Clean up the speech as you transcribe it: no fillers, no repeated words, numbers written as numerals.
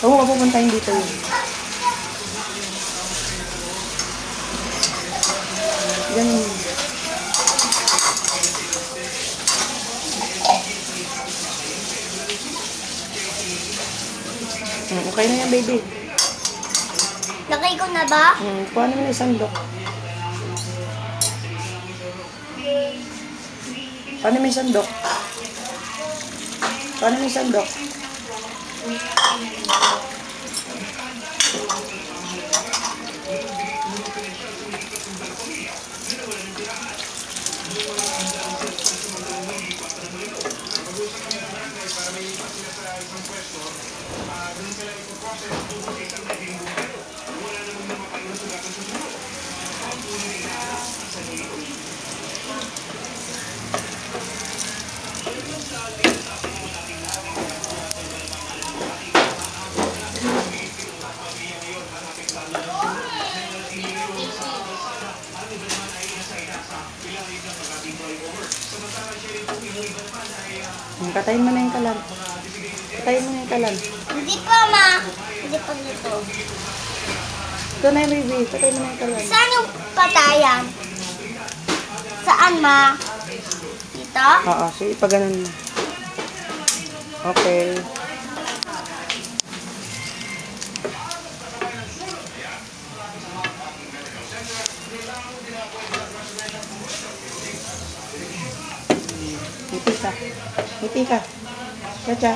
Oo, mapupuntahin dito yun. Ganun. Okay na yan, baby. Lagay ko na ba? Kuha naman yung sandok. Paano may sandok? Paano may sandok? Katayin mo na yung kalan. Katayin mo na yung kalan. Hindi pa, ma. Hindi pa dito. Ito na yung baby. Katayin mo na yung kalan. Saan yung patayan? Saan, ma? Dito? Oo, sige, paganon mo. Okay. Ngiti ka. Ngiti ka. Cha-cha.